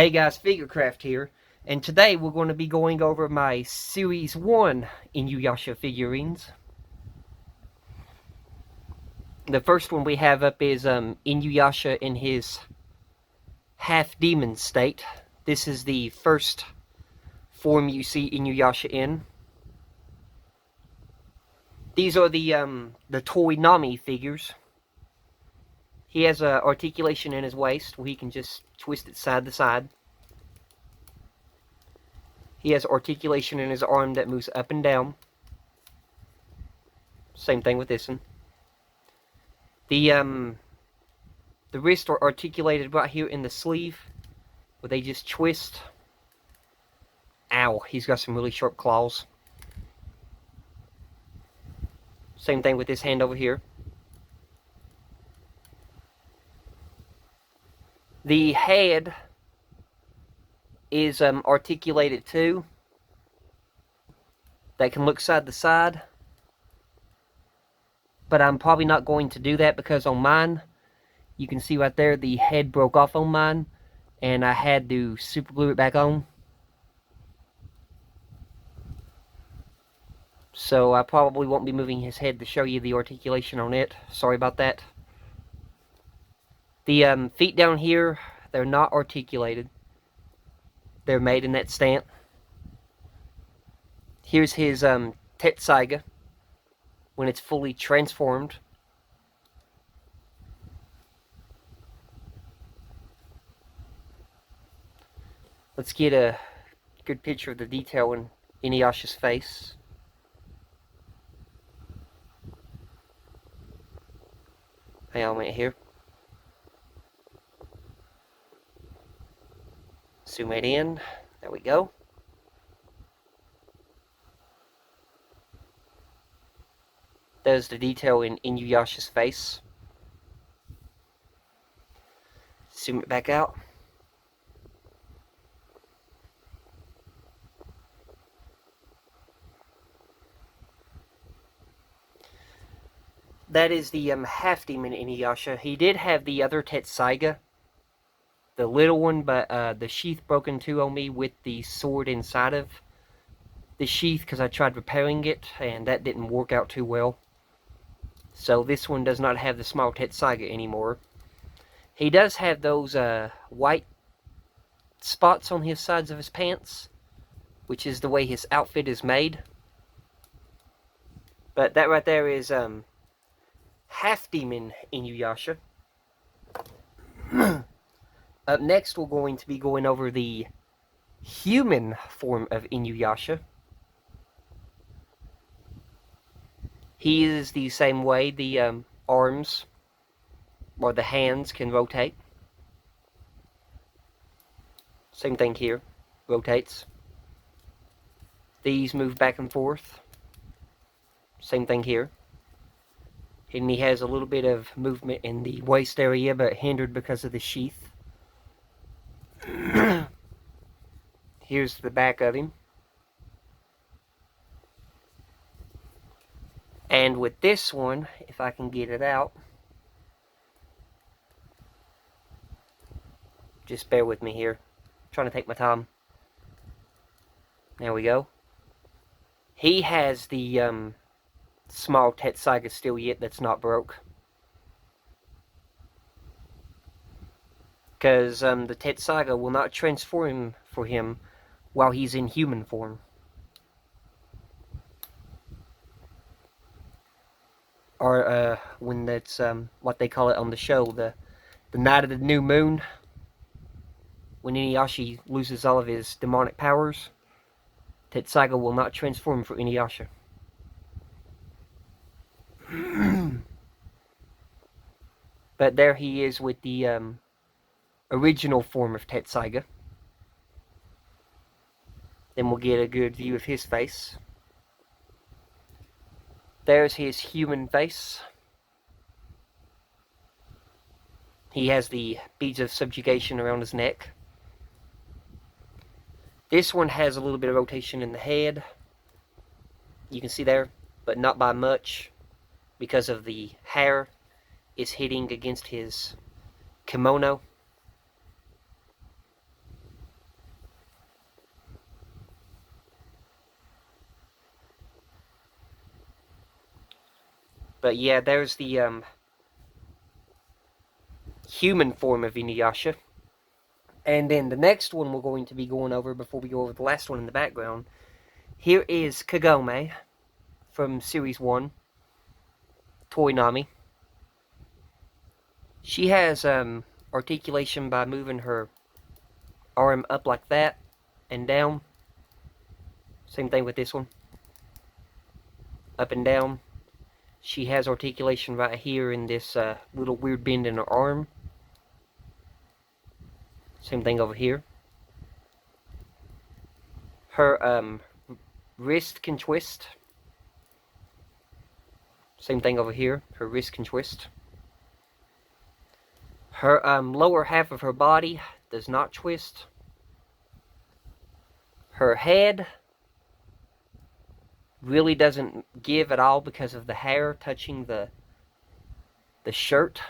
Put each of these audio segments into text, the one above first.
Hey guys, Figurecraft here, and today we're going to be going over my Series 1 Inuyasha figurines. The first one we have up is Inuyasha in his half-demon state. This is the first form you see Inuyasha in. These are the toy Nami figures. He has articulation in his waist where he can just twist it side to side. He has articulation in his arm that moves up and down. Same thing with this one. The wrists are articulated right here in the sleeve, where they just twist. Ow, he's got some really sharp claws. Same thing with this hand over here. The head is articulated too. That can look side to side. But I'm probably not going to do that because on mine, you can see right there, the head broke off on mine, and I had to super glue it back on. So I probably won't be moving his head to show you the articulation on it. Sorry about that. The feet down here, they're not articulated. They're made in that stance. Here's his Tetsaiga when it's fully transformed. Let's get a good picture of the detail in Inuyasha's face. Hang on a minute here. Zoom it in. There we go. There's the detail in Inuyasha's face. Zoom it back out. That is the half-demon Inuyasha. He did have the other Tetsaiga, the little one, but the sheath broke in two on me with the sword inside of the sheath because I tried repairing it, and that didn't work out too well. So this one does not have the small Tetsaiga anymore. He does have those white spots on his sides of his pants, which is the way his outfit is made. But that right there is half-demon Inuyasha. Up next, we're going to be going over the human form of Inuyasha. He is the same way. The arms or the hands can rotate. Same thing here. Rotates. These move back and forth. Same thing here. And he has a little bit of movement in the waist area, but hindered because of the sheath. Here's the back of him. And with this one, if I can get it out, just bear with me here. I'm trying to take my time. There we go. He has the small Tetsaiga still yet that's not broke. Because the Tetsaiga will not transform for him while he's in human form. Or when that's what they call it on the show, the night of the new moon, when Inuyasha loses all of his demonic powers, Tetsaiga will not transform for Inuyasha. But there he is with the original form of Tetsaiga. Then we'll get a good view of his face. There's his human face. He has the beads of subjugation around his neck. This one has a little bit of rotation in the head. You can see there, but not by much, because of the hair is hitting against his kimono. But yeah, there's the human form of Inuyasha. And then the next one we're going to be going over before we go over the last one in the background. Here is Kagame from Series 1, Toynami. She has articulation by moving her arm up like that and down. Same thing with this one. Up and down. She has articulation right here in this little weird bend in her arm. Same thing over here. Her wrist can twist. Same thing over here. Her wrist can twist. Her lower half of her body does not twist. Her head really doesn't give at all because of the hair touching the shirt.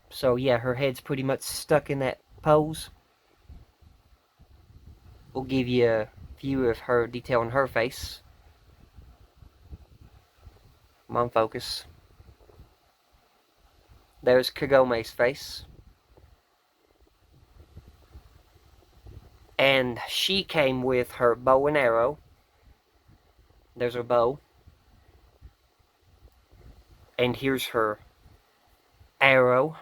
So yeah, her head's pretty much stuck in that pose. We'll give you a view of her detail on her face. Come on, focus. There's Kagome's face. And she came with her bow and arrow. There's her bow. And here's her arrow.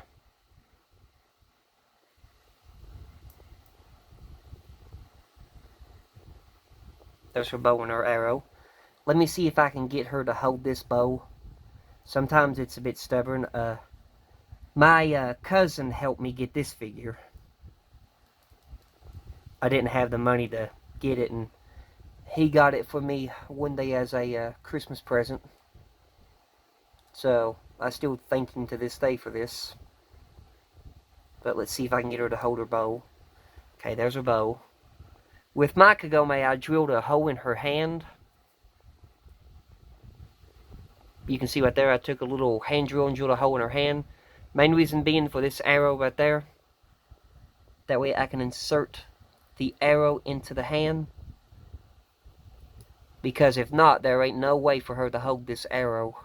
There's her bow and her arrow. Let me see if I can get her to hold this bow. Sometimes it's a bit stubborn. My cousin helped me get this figure. I didn't have the money to get it, and he got it for me one day as a Christmas present. So, I still thank him to this day for this. But let's see if I can get her to hold her bow. Okay, there's her bow. With my Kagome, I drilled a hole in her hand. You can see right there, I took a little hand drill and drilled a hole in her hand. Main reason being for this arrow right there. That way I can insert the arrow into the hand. Because if not, there ain't no way for her to hold this arrow.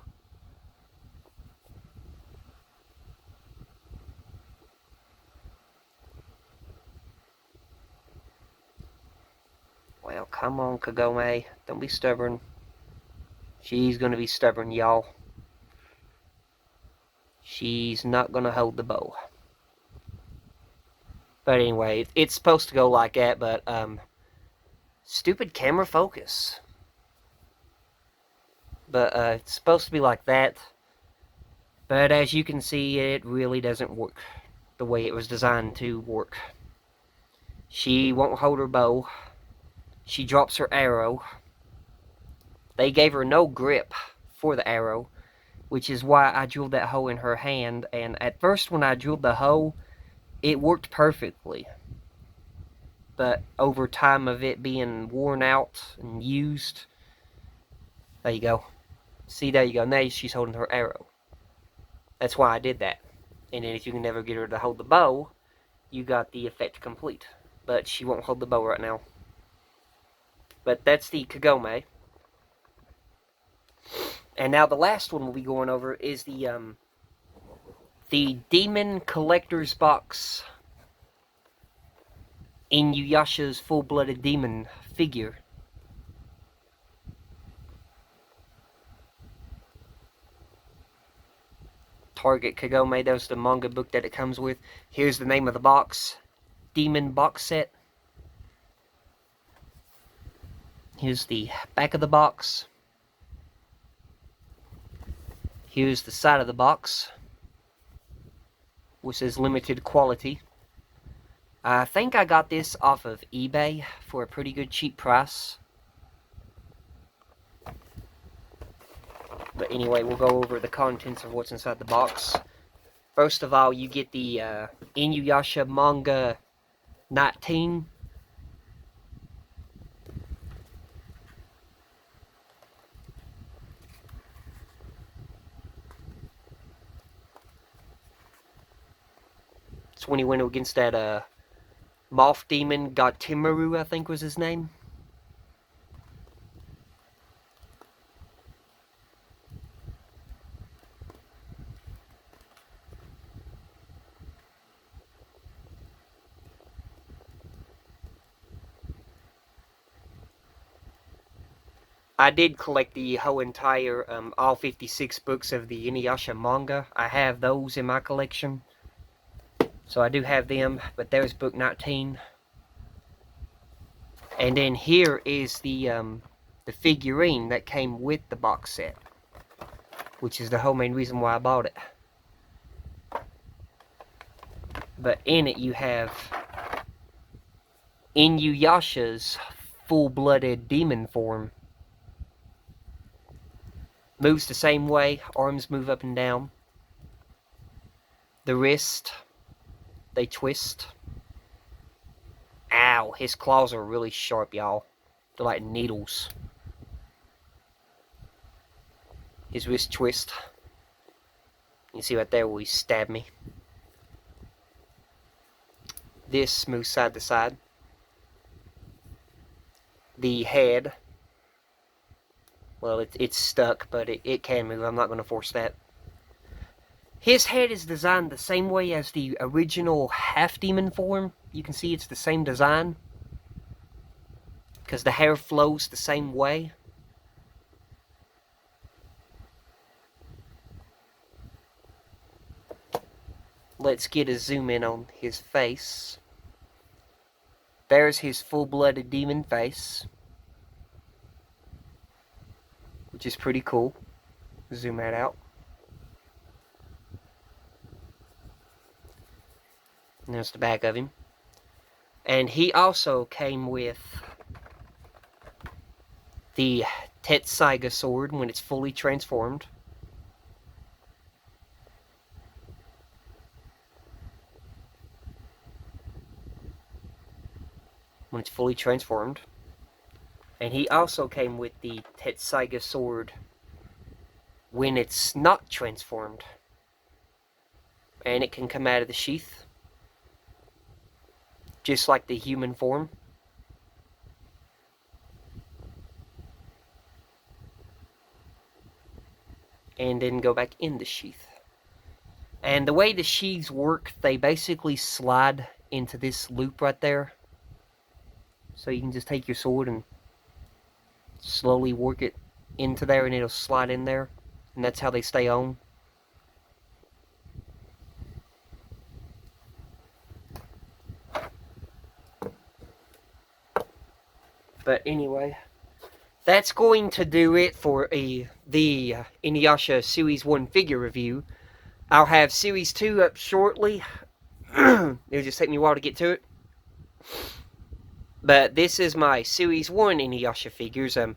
Well, come on, Kagome. Don't be stubborn. She's gonna be stubborn, y'all. She's not gonna hold the bow. But anyway, it's supposed to go like that, but, stupid camera focus. But, it's supposed to be like that. But as you can see, it really doesn't work the way it was designed to work. She won't hold her bow. She drops her arrow. They gave her no grip for the arrow, which is why I drilled that hole in her hand. And at first when I drilled the hole, it worked perfectly. But over time of it being worn out and used, there you go. See, there you go. Now she's holding her arrow. That's why I did that. And then if you can never get her to hold the bow, you got the effect complete. But she won't hold the bow right now. But that's the Kagome. And now the last one we'll be going over is the Demon Collector's Box Inuyasha's full-blooded demon figure. Target Kagome, that was the manga book that it comes with. Here's the name of the box. Demon Box Set. Here's the back of the box. Here's the side of the box, which says limited quality. I think I got this off of eBay for a pretty good cheap price. But anyway, we'll go over the contents of what's inside the box. First of all, you get the Inuyasha Manga 19. It's when he went against that Moth Demon, Gotimaru, I think was his name. I did collect the whole entire, all 56 books of the Inuyasha manga. I have those in my collection. So I do have them, but there's book 19. And then here is the figurine that came with the box set, which is the whole main reason why I bought it. But in it you have Inuyasha's full-blooded demon form. Moves the same way, arms move up and down. The wrist, they twist. Ow, his claws are really sharp, y'all. They're like needles. His wrist twist. You see right there where he stabbed me. This moves side to side. The head, well, it's stuck, but it can move. I'm not going to force that. His head is designed the same way as the original half-demon form. You can see it's the same design, because the hair flows the same way. Let's get a zoom in on his face. There's his full-blooded demon face, which is pretty cool. Zoom that out. And there's the back of him. And he also came with the Tetsaiga sword when it's fully transformed. When it's fully transformed. And he also came with the Tetsaiga sword when it's not transformed. And it can come out of the sheath, just like the human form. And then go back in the sheath. And the way the sheaths work, they basically slide into this loop right there. So you can just take your sword and slowly work it into there and it'll slide in there. And that's how they stay on. But anyway, that's going to do it for the Inuyasha Series 1 figure review. I'll have Series 2 up shortly. It'll just take me a while to get to it. But this is my Series 1 Inuyasha figures. I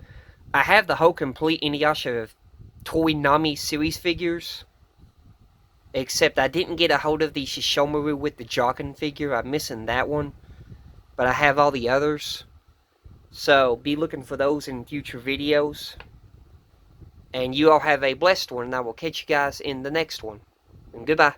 have the whole complete Inuyasha Toy Nami series figures. Except I didn't get a hold of the Shishomaru with the Jokin figure. I'm missing that one. But I have all the others. So, be looking for those in future videos. And you all have a blessed one, and I will catch you guys in the next one. And goodbye.